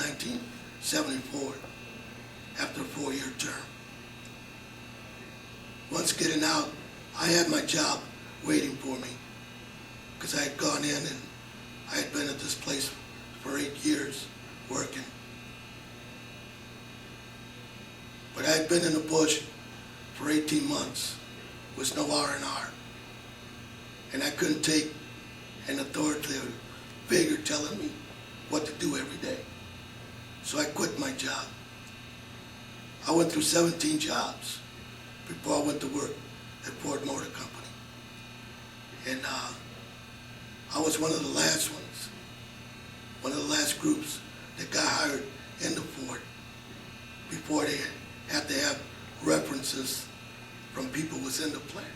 1974 after a 4-year term. Once getting out, I had my job waiting for me because I had gone in and I had been at this place for 8 years working. But I had been in the bush for 18 months with no R&R. And I couldn't take an authoritative figure telling me what to do every day. So I quit my job. I went through 17 jobs before I went to work at Ford Motor Company. And I was one of the last ones, one of the last groups that got hired into Ford before they had to have references from people within the plant.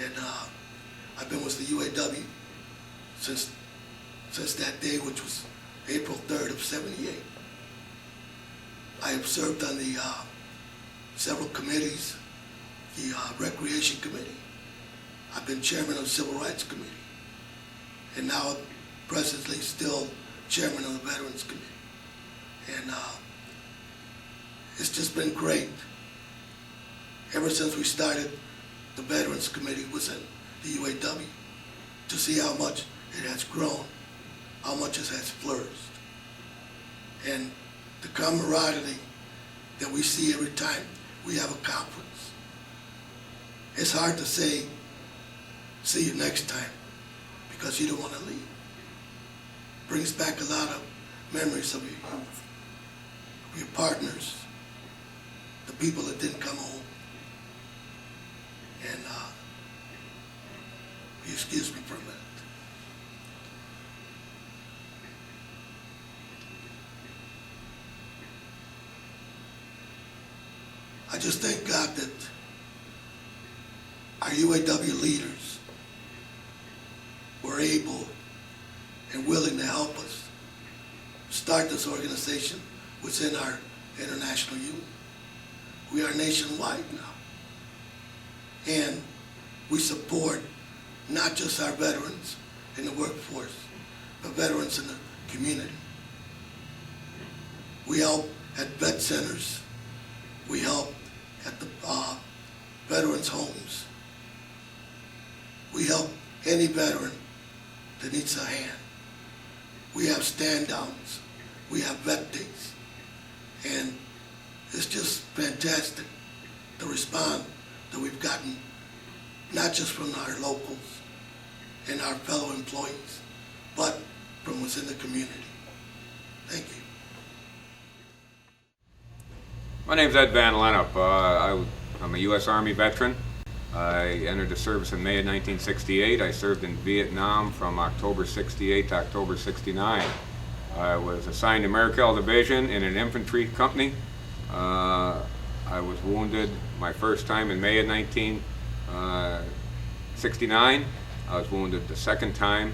And I've been with the UAW since that day, which was April 3rd of '78. I have served on the several committees, the Recreation Committee. I've been chairman of the Civil Rights Committee, and now presently still chairman of the Veterans Committee. And it's just been great. Ever since we started the Veterans Committee within the UAW, to see how much it has grown, how much it has flourished. And the camaraderie that we see every time we have a conference. It's hard to say, see you next time, because you don't want to leave. Brings back a lot of memories of your youth, of your partners, the people that didn't come home. And if you excuse me for a minute. I just thank God that our UAW leaders were able and willing to help us start this organization within our international union. We are nationwide now. And we support not just our veterans in the workforce, but veterans in the community. We help at vet centers. We help at the veterans' homes. We help any veteran that needs a hand. We have stand-downs. We have vet days. And it's just fantastic, the response that we've gotten, not just from our locals and our fellow employees, but from within the community. Thank you. My name's Ed Van Lennep. I'm a U.S. Army veteran. I entered the service in May of 1968. I served in Vietnam from October 68 to October 69. I was assigned to Markel Division in an infantry company. I was wounded my first time in May of 1969. I was wounded the second time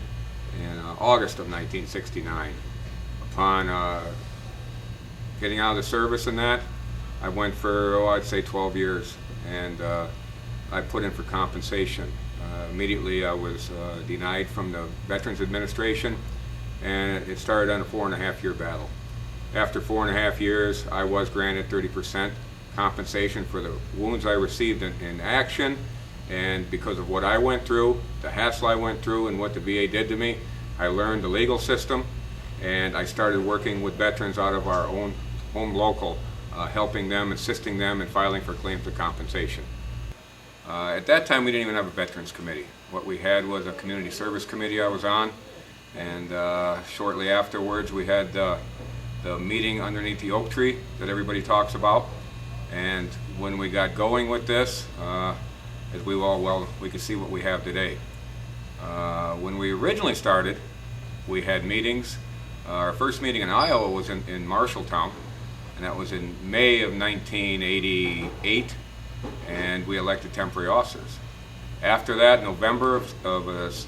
in August of 1969. Upon getting out of the service and that, I went for, I'd say 12 years, and I put in for compensation. Immediately I was denied from the Veterans Administration, and it started on a 4.5-year battle. After 4.5 years, I was granted 30% compensation for the wounds I received in action, and because of what I went through, the hassle I went through, and what the VA did to me, I learned the legal system, and I started working with veterans out of our own home local, helping them, assisting them in filing for claims of compensation. At that time, we didn't even have a Veterans Committee. What we had was a Community Service Committee I was on, and shortly afterwards we had the meeting underneath the oak tree that everybody talks about. And when we got going with this, as we could see what we have today. When we originally started, we had meetings. Our first meeting in Iowa was in Marshalltown, and that was in May of 1988, and we elected temporary officers. After that, November of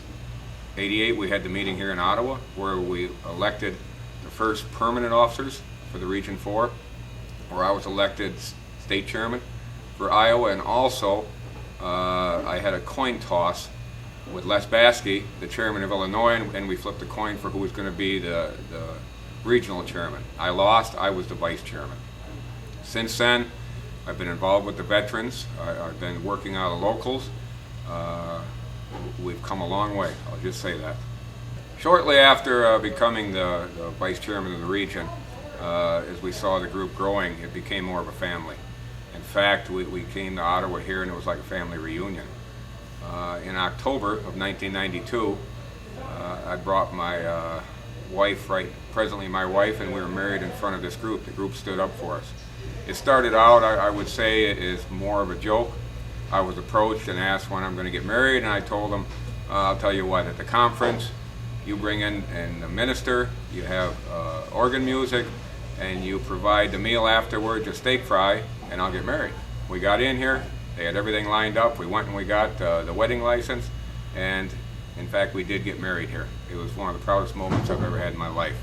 '88, we had the meeting here in Ottawa, where we elected the first permanent officers for the Region 4, where I was elected state chairman for Iowa, and also I had a coin toss with Les Baskey, the chairman of Illinois, and we flipped a coin for who was going to be the regional chairman. I lost, I was the vice chairman. Since then, I've been involved with the veterans. I've been working out of locals. We've come a long way, I'll just say that. Shortly after becoming the vice chairman of the region, as we saw the group growing, it became more of a family. In fact, we came to Ottawa here and it was like a family reunion. In October of 1992, I brought my wife, presently my wife, and we were married in front of this group. The group stood up for us. It started out, I would say, is more of a joke. I was approached and asked when I'm going to get married, and I told them, I'll tell you what, at the conference, you bring in the minister, you have organ music, and you provide the meal afterwards, a steak fry, and I'll get married. We got in here, they had everything lined up, we went and we got the wedding license, and in fact we did get married here. It was one of the proudest moments I've ever had in my life.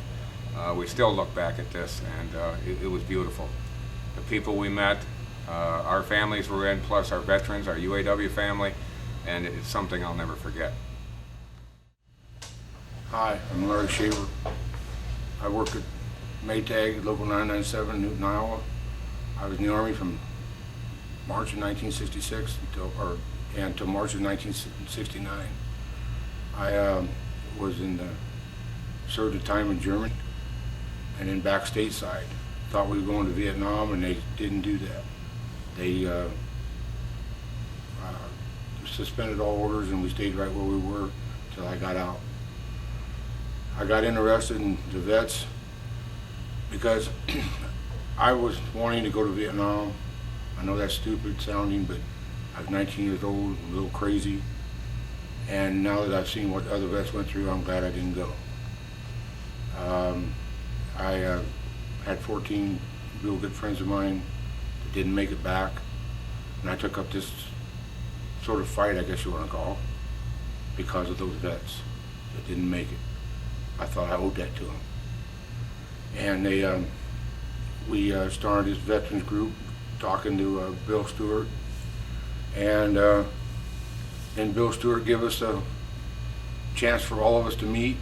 We still look back at this, and it was beautiful. The people we met, our families were in, plus our veterans, our UAW family, and it's something I'll never forget. Hi, I'm Larry Shaver. I work at Maytag, Local 997, Newton, Iowa. I was in the Army from March of 1966 until March of 1969. I served a time in Germany and then back stateside. Thought we were going to Vietnam, and they didn't do that. They suspended all orders, and we stayed right where we were till I got out. I got interested in the vets because I was wanting to go to Vietnam. I know that's stupid sounding, but I was 19 years old, a little crazy, and now that I've seen what other vets went through, I'm glad I didn't go. I had 14 real good friends of mine that didn't make it back, and I took up this sort of fight, I guess you want to call, because of those vets that didn't make it. I thought I owed that to them. And we started this veterans group, talking to Bill Stewart, and Bill Stewart gave us a chance for all of us to meet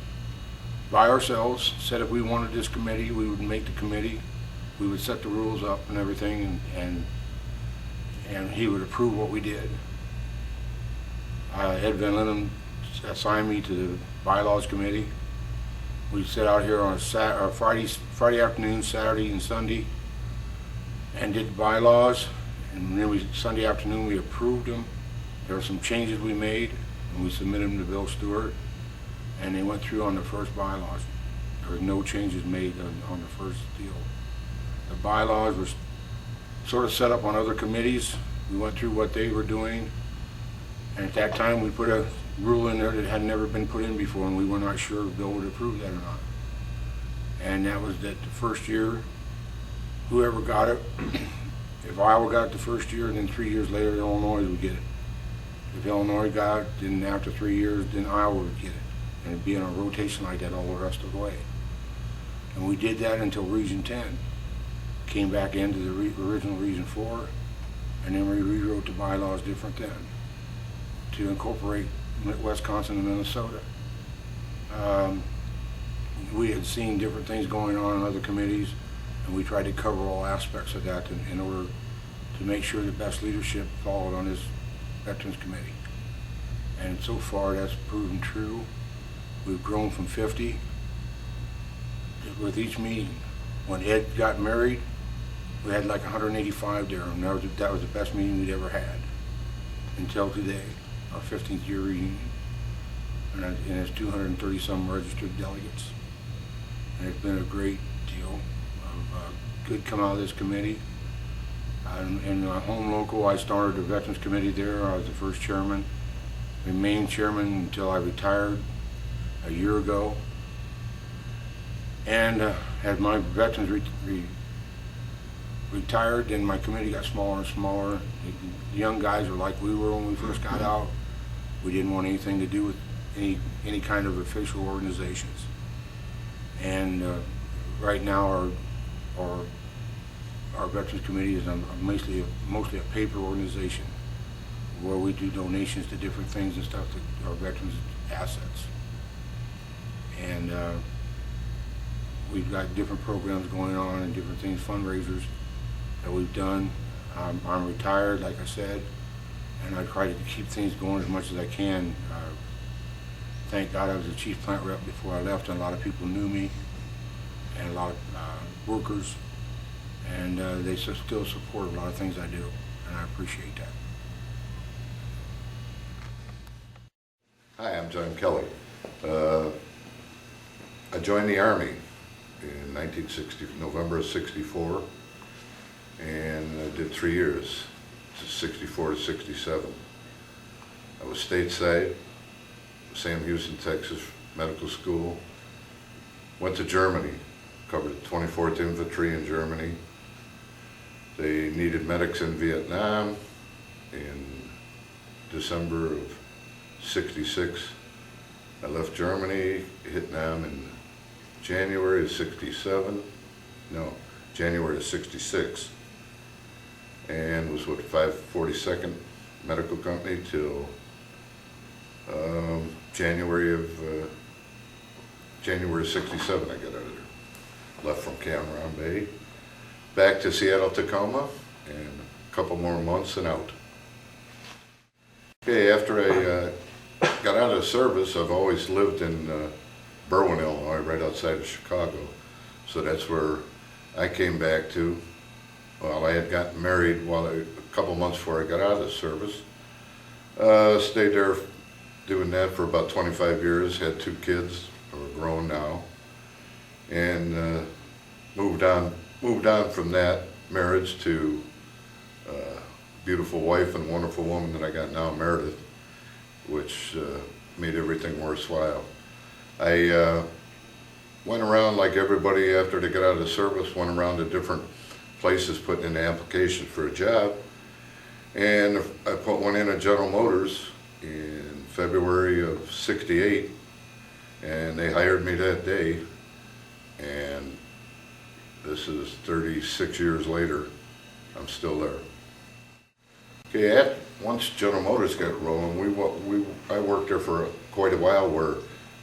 by ourselves. Said if we wanted this committee, we would make the committee. We would set the rules up and everything, and he would approve what we did. Ed Van Linden assigned me to the bylaws committee. We sat out here on a Friday afternoon, Saturday and Sunday, and did bylaws. And then Sunday afternoon we approved them. There were some changes we made, and we submitted them to Bill Stewart, and they went through on the first bylaws. There were no changes made on the first deal. The bylaws were sort of set up on other committees. We went through what they were doing, and at that time we put a rule in there that had never been put in before, and we were not sure if Bill would approve that or not. And that was that the first year, whoever got it, if Iowa got it the first year, then 3 years later Illinois would get it. If Illinois got it, then after 3 years, then Iowa would get it. And it'd be in a rotation like that all the rest of the way. And we did that until Region 10 came back into the original Region 4, and then we rewrote the bylaws different then to incorporate Wisconsin and Minnesota. We had seen different things going on in other committees, and we tried to cover all aspects of that in order to make sure the best leadership followed on this Veterans Committee. And so far that's proven true. We've grown from 50 with each meeting. When Ed got married, we had like 185 there, and that was the best meeting we'd ever had until today, our 15th year reunion. And it's 230 some registered delegates. And it's been a great deal of good come out of this committee. In my home local, I started the Veterans Committee there. I was the first chairman, remained chairman until I retired a year ago. And as my veterans retired, then my committee got smaller and smaller. The young guys were like we were when we first got out. We didn't want anything to do with any kind of official organizations. And right now our Veterans Committee is mostly a paper organization where we do donations to different things and stuff to our veterans' assets. And we've got different programs going on and different things, fundraisers that we've done. I'm retired, like I said, and I try to keep things going as much as I can. Thank God I was a chief plant rep before I left, and a lot of people knew me, and a lot of workers, and they still support a lot of things I do, and I appreciate that. Hi, I'm John Kelly. I joined the Army in November of '64, and I did 3 years, '64 to '67. I was stateside, Sam Houston, Texas Medical School. Went to Germany, covered the 24th Infantry in Germany. They needed medics in Vietnam in December of '66. I left Germany, hit Nam in January of '67. No, January of '66. And was with 542nd Medical Company till January of '67. I got out of there. Left from Cameron Bay, back to Seattle, Tacoma, and a couple more months and out. Okay, after I got out of the service, I've always lived in Berwyn, Illinois, right outside of Chicago. So that's where I came back to. Well, I had gotten married a couple months before I got out of the service. Stayed there doing that for about 25 years, had 2 kids who are grown now, and moved on from that marriage to a beautiful wife and wonderful woman that I got now, Meredith, which made everything worthwhile. I went around like everybody after they got out of the service, went around to different places putting in the application for a job, and I put one in at General Motors in February of '68, and they hired me that day, and this is 36 years later, I'm still there. Okay, once General Motors got rolling, I worked there for quite a while where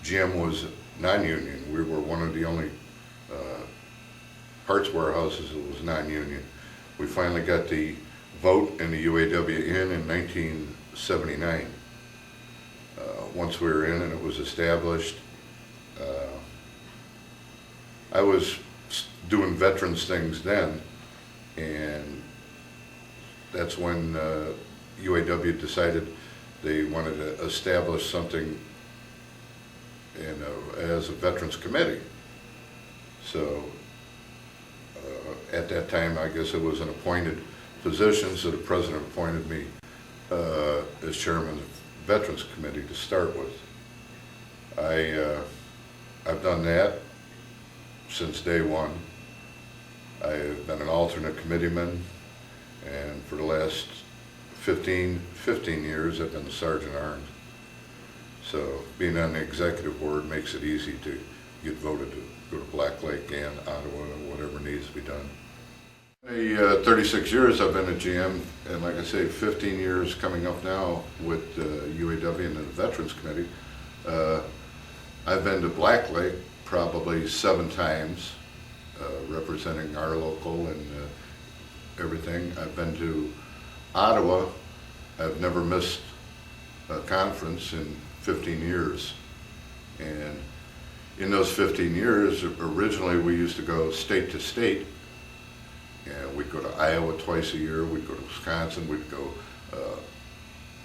GM was non-union. We were one of the only parts warehouses that was non-union. We finally got the vote in the UAW in 1979. Once we were in and it was established, I was doing veterans things then, and that's when UAW decided they wanted to establish something as a veterans committee. So at that time, I guess it was an appointed position, so the president appointed me as chairman of the Veterans Committee to start with. I've done that since day one. I've been an alternate committeeman, and for the last 15 years I've been the Sergeant at Arms. So being on the executive board makes it easy to get voted to go to Black Lake and Ottawa, whatever needs to be done. 36 years I've been at GM, and like I say, 15 years coming up now with UAW and the Veterans Committee. I've been to Black Lake probably 7 times, representing our local and everything. I've been to Ottawa. I've never missed a conference in 15 years. And in those 15 years, originally we used to go state to state. And we'd go to Iowa twice a year, we'd go to Wisconsin, we'd go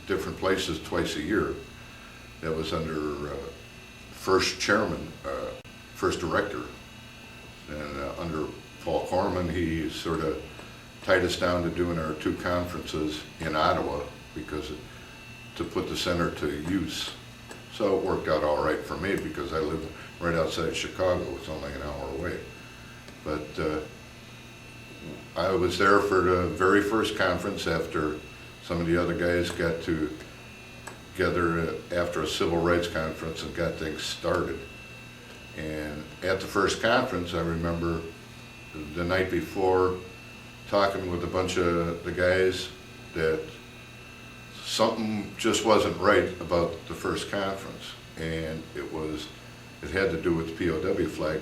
different places twice a year. That was under first chairman, first director. And under Paul Corman, he sort of tied us down to doing our 2 conferences in Ottawa because to put the center to use. So it worked out all right for me because I live right outside Chicago. It's only an hour away. But I was there for the very first conference after some of the other guys got together after a civil rights conference and got things started. And at the first conference, I remember the night before talking with a bunch of the guys that something just wasn't right about the first conference. And it had to do with the POW flag.